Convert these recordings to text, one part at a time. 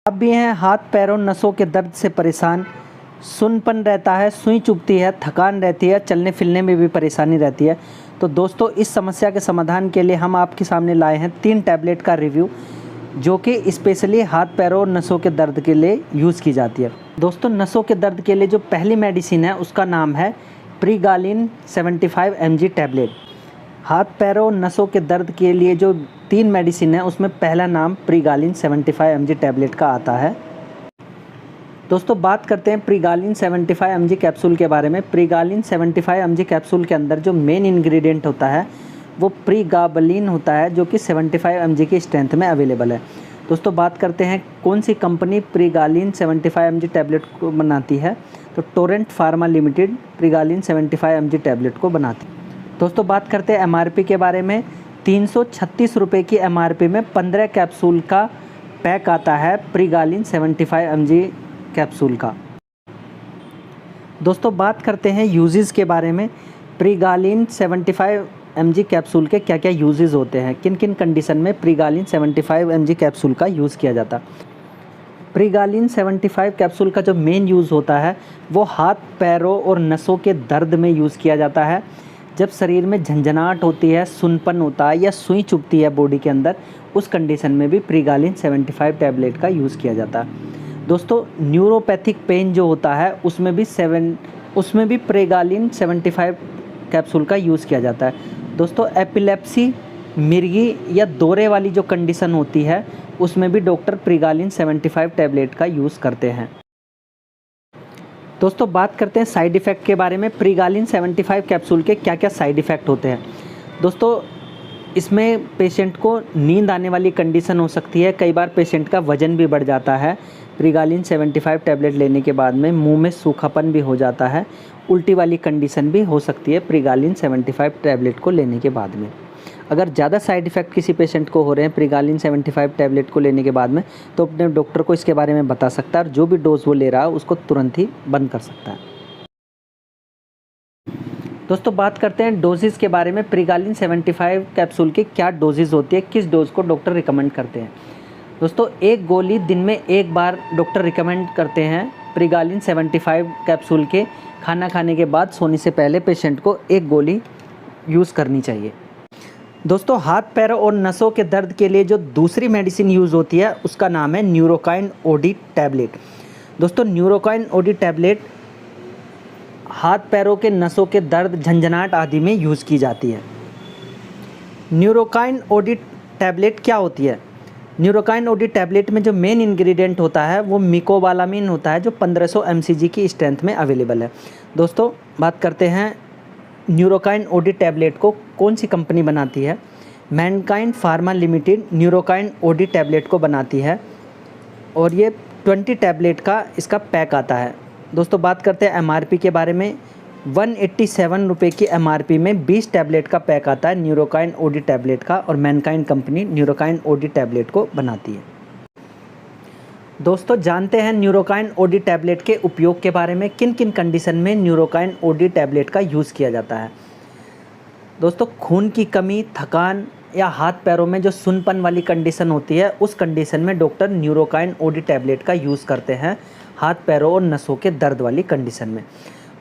आप भी हैं हाथ पैरों नसों के दर्द से परेशान, सुन्नपन रहता है, सुई चुभती है, थकान रहती है, चलने फिरने में भी परेशानी रहती है। तो दोस्तों इस समस्या के समाधान के लिए हम आपके सामने लाए हैं 3 टैबलेट का रिव्यू, जो कि स्पेशली हाथ पैरों और नसों के दर्द के लिए यूज़ की जाती है। दोस्तों नसों के दर्द के लिए जो पहली मेडिसिन है उसका नाम है प्रीगालिन 75 mg टैबलेट। हाथ पैरों नसों के दर्द के लिए जो 3 मेडिसिन है उसमें पहला नाम प्रीगालिन 75 mg टैबलेट का आता है। दोस्तों बात करते हैं प्रीगालिन 75 mg कैप्सूल के बारे में। प्रीगालिन 75 mg कैप्सूल के अंदर जो मेन इंग्रेडिएंट होता है वो प्रीगाबलिन होता है, जो कि 75 mg की स्ट्रेंथ में अवेलेबल है। दोस्तों बात करते हैं कौन सी कंपनी प्रीगालिन 75 mg टैबलेट को बनाती है, तो Torrent Pharma Limited pregabalin 75 mg tablet को बनाती है। दोस्तों बात करते हैं MRP के बारे में। 336 रुपये की MRP में 15 कैप्सूल का पैक आता है प्रीगालिन 75 mg कैप्सूल का। दोस्तों बात करते हैं यूजेस के बारे में। प्रीगालिन 75 mg कैप्सूल के क्या क्या यूजेस होते हैं, किन किन कंडीशन में प्रीगालिन 75 mg कैप्सूल का यूज़ किया जाता है। प्रीगालिन 75 कैप्सूल का जो मेन यूज़ होता है वो हाथ पैरों और नसों के दर्द में यूज़ किया जाता है। जब शरीर में झंझनाहट होती है, सुन्नपन होता है या सुई चुभती है बॉडी के अंदर, उस कंडीशन में भी प्रीगालिन 75 टैबलेट का यूज़ किया जाता है। दोस्तों न्यूरोपैथिक पेन जो होता है उसमें भी प्रीगालिन 75 कैप्सूल का यूज़ किया जाता है। दोस्तों एपिलेप्सी, मिर्गी या दौरे वाली जो कंडीशन होती है उसमें भी डॉक्टर प्रीगालिन 75 टैबलेट का यूज़ करते हैं। दोस्तों बात करते हैं साइड इफ़ेक्ट के बारे में। प्रीगालिन 75 कैप्सूल के क्या क्या साइड इफ़ेक्ट होते हैं। दोस्तों इसमें पेशेंट को नींद आने वाली कंडीशन हो सकती है, कई बार पेशेंट का वज़न भी बढ़ जाता है। प्रीगालिन 75 टैबलेट लेने के बाद में मुंह में सूखापन भी हो जाता है, उल्टी वाली कंडीशन भी हो सकती है प्रीगालिन 75 टैबलेट को लेने के बाद में। अगर ज़्यादा साइड इफ़ेक्ट किसी पेशेंट को हो रहे हैं प्रीगालिन 75 टैबलेट को लेने के बाद में, तो अपने डॉक्टर को इसके बारे में बता सकता है और जो भी डोज वो ले रहा है उसको तुरंत ही बंद कर सकता है। दोस्तों बात करते हैं डोजेज़ के बारे में। प्रीगालिन 75 कैप्सूल की क्या डोजेज़ होती है, किस डोज को डॉक्टर रिकमेंड करते हैं। दोस्तों 1 गोली दिन में 1 बार डॉक्टर रिकमेंड करते हैं। प्रीगालिन 75 कैप्सूल के खाना खाने के बाद सोने से पहले पेशेंट को 1 गोली यूज़ करनी चाहिए। दोस्तों हाथ पैरों और नसों के दर्द के लिए जो दूसरी मेडिसिन यूज़ होती है उसका नाम है न्यूरोकाइन ओडी टैबलेट। दोस्तों न्यूरोकाइन ओडी टैबलेट हाथ पैरों के नसों के दर्द, झंझनाहट आदि में यूज़ की जाती है। न्यूरोकाइन ओडी टैबलेट क्या होती है। न्यूरोकाइन ओडी टैबलेट में जो मेन इंग्रेडिएंट होता है वो मिकोबालामिन होता है, जो 1500 mcg की स्ट्रेंथ में अवेलेबल है। दोस्तों बात करते हैं न्यूरोकाइन ओडी टैबलेट को कौन सी कंपनी बनाती है। Mankind pharma limited Neurokind OD tablet को बनाती है और ये 20 टैबलेट का इसका पैक आता है। दोस्तों बात करते हैं MRP के बारे में। 187 रुपये की MRP में 20 टैबलेट का पैक आता है न्यूरोकाइन ओडी टैबलेट का, और Mankind company Neurokind OD tablet को बनाती है। दोस्तों जानते हैं न्यूरोकाइन ओडी टैबलेट के उपयोग के बारे में, किन किन कंडीशन में न्यूरोकाइन ओडी टैबलेट का यूज़ किया जाता है। दोस्तों खून की कमी, थकान या हाथ पैरों में जो सुन्नपन वाली कंडीशन होती है उस कंडीशन में डॉक्टर न्यूरोकाइन ओडी टैबलेट का यूज़ करते हैं हाथ पैरों और नसों के दर्द वाली कंडीशन में।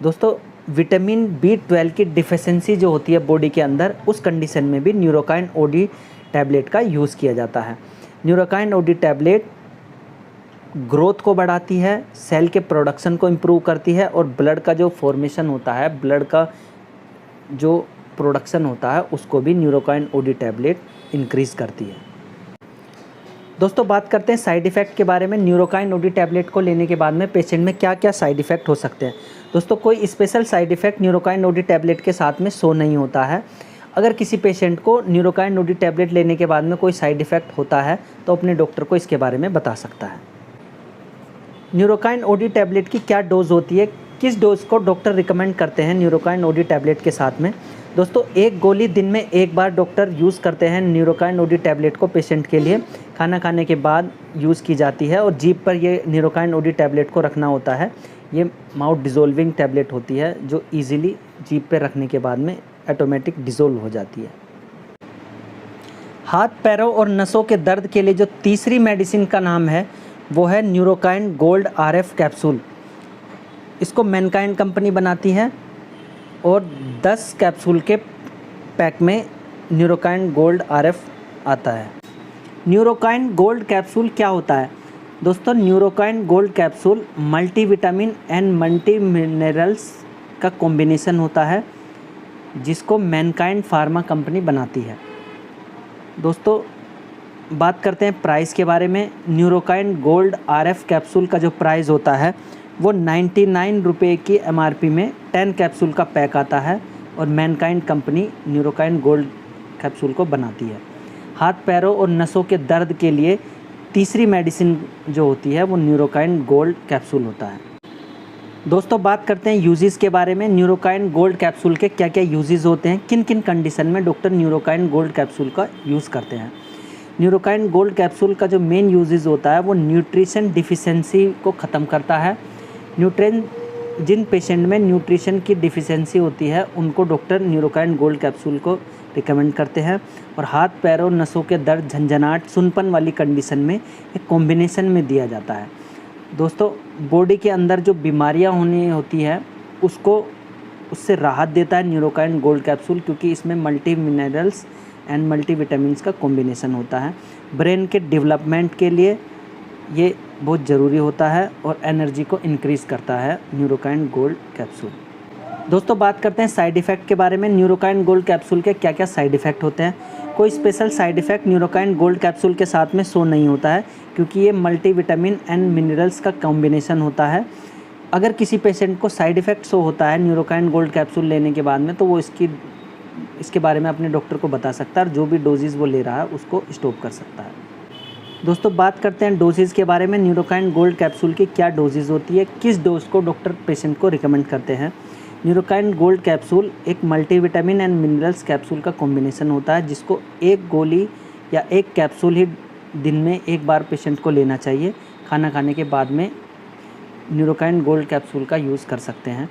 दोस्तों विटामिन B12 की डिफिशिएंसी जो होती है बॉडी के अंदर, उस कंडीशन में भी न्यूरोकाइन ओडी टैबलेट का यूज़ किया जाता है। न्यूरोकाइन ओडी टैबलेट ग्रोथ को बढ़ाती है, सेल के प्रोडक्शन को इम्प्रूव करती है और ब्लड का जो फॉर्मेशन होता है, ब्लड का जो प्रोडक्शन होता है उसको भी न्यूरोकाइन ओडी टैबलेट इंक्रीज़ करती है। दोस्तों बात करते हैं साइड इफ़ेक्ट के बारे में। न्यूरोकाइन ओडी टैबलेट को लेने के बाद में पेशेंट में क्या क्या साइड इफ़ेक्ट हो सकते हैं। दोस्तों कोई special side effect Neurokind OD tablet के साथ में शो नहीं होता है। अगर किसी पेशेंट को न्यूरोकाइन ओडी टैबलेट लेने के बाद में कोई साइड इफ़ेक्ट होता है तो अपने डॉक्टर को इसके बारे में बता सकता है। न्यूरोकाइन ओडी टैबलेट की क्या डोज होती है, किस डोज को डॉक्टर रिकमेंड करते हैं न्यूरोकाइन ओडी टैबलेट के साथ में। दोस्तों 1 गोली दिन में 1 बार डॉक्टर यूज़ करते हैं न्यूरोकाइन ओडी टैबलेट को पेशेंट के लिए। खाना खाने के बाद यूज़ की जाती है और जीभ पर ये न्यूरोकाइन ओडी टैबलेट को रखना होता है। ये माउथ डिज़ोल्विंग टैबलेट होती है जो ईजिली जीभ पे रखने के बाद में ऑटोमेटिक डिज़ोल्व हो जाती है। हाथ पैरों और नसों के दर्द के लिए जो तीसरी मेडिसिन का नाम है वो है न्यूरोकाइन गोल्ड RF कैप्सूल। इसको मैनकाइंड कंपनी बनाती है और 10 कैप्सूल के पैक में न्यूरोकाइन गोल्ड RF आता है। न्यूरोकाइन गोल्ड कैप्सूल क्या होता है दोस्तों? Neurokine gold capsule multivitamin and multi minerals का कॉम्बिनेशन होता है, जिसको मैनकाइंड फार्मा कंपनी बनाती है। दोस्तों बात करते हैं प्राइस के बारे में। न्यूरोकाइन गोल्ड RF कैप्सूल का जो प्राइस होता है वो 99 रुपये की MRP में 10 कैप्सूल का पैक आता है और Mankind company Neurokine gold capsule को बनाती है। हाथ पैरों और नसों के दर्द के लिए तीसरी मेडिसिन जो होती है वो न्यूरोकाइन गोल्ड कैप्सूल होता है। दोस्तों बात करते हैं यूजेस के बारे में। न्यूरोकाइन गोल्ड कैप्सूल के क्या क्या यूजेस होते हैं, किन किन कंडीशन में डॉक्टर न्यूरोकाइन गोल्ड कैप्सूल का यूज़ करते हैं। न्यूरोकाइन गोल्ड कैप्सूल का जो मेन यूजेस होता है वो न्यूट्रिशन डिफिशेंसी को ख़त्म करता है। जिन पेशेंट में न्यूट्रिशन की डिफिशेंसी होती है उनको डॉक्टर न्यूरोकाइन गोल्ड कैप्सूल को रिकमेंड करते हैं। और हाथ पैरों नसों के दर्द, झंझनाहट, सुनपन वाली कंडीशन में एक कॉम्बिनेशन में दिया जाता है। दोस्तों बॉडी के अंदर जो बीमारियां होनी होती है उससे राहत देता है न्यूरोकाइन गोल्ड कैप्सूल, क्योंकि इसमें multi minerals and multi vitamins का कॉम्बिनेशन होता है। ब्रेन के डेवलपमेंट के लिए ये बहुत ज़रूरी होता है और एनर्जी को इंक्रीज़ करता है न्यूरोकाइन गोल्ड कैप्सूल। दोस्तों बात करते हैं साइड इफ़ेक्ट के बारे में। न्यूरोकाइन गोल्ड कैप्सूल के क्या क्या साइड इफ़ेक्ट होते हैं। कोई special side effect Neurokine gold capsule के साथ में शो नहीं होता है, क्योंकि ये मल्टीविटामिन एंड मिनरल्स का कॉम्बिनेशन होता है। अगर किसी पेशेंट को साइड इफ़ेक्ट शो होता है न्यूरोकाइन गोल्ड कैप्सूल लेने के बाद में, तो वो इसके बारे में अपने डॉक्टर को बता सकता है और जो भी डोजेज़ वो ले रहा है उसको स्टॉप कर सकता है। दोस्तों बात करते हैं डोजेज़ के बारे में। न्यूरोकाइन गोल्ड कैप्सूल की क्या डोजेज़ होती है, किस डोज को डॉक्टर पेशेंट को रिकमेंड करते हैं। न्यूरोकाइन गोल्ड कैप्सूल एक मल्टीविटामिन एंड मिनरल्स कैप्सूल का कॉम्बिनेशन होता है, जिसको एक गोली या एक कैप्सूल ही दिन में एक बार पेशेंट को लेना चाहिए। खाना खाने के बाद में न्यूरोकाइन गोल्ड कैप्सूल का यूज़ कर सकते हैं।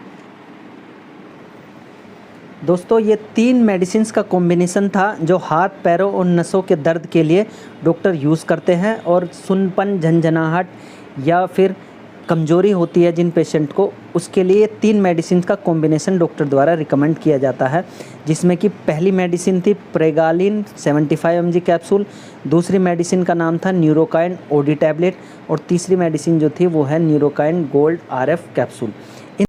दोस्तों ये 3 मेडिसिन्स का कॉम्बिनेशन था जो हाथ पैरों और नसों के दर्द के लिए डॉक्टर यूज़ करते हैं। और सुनपन, झंझनाहट या फिर कमज़ोरी होती है जिन पेशेंट को, उसके लिए 3 मेडिसिन का कॉम्बिनेशन डॉक्टर द्वारा रिकमेंड किया जाता है, जिसमें कि पहली मेडिसिन थी प्रेगालिन 75 mg कैप्सूल, दूसरी मेडिसिन का नाम था न्यूरोकाइन OD टैबलेट और तीसरी मेडिसिन जो थी वो है न्यूरोकाइन गोल्ड RF कैप्सूल।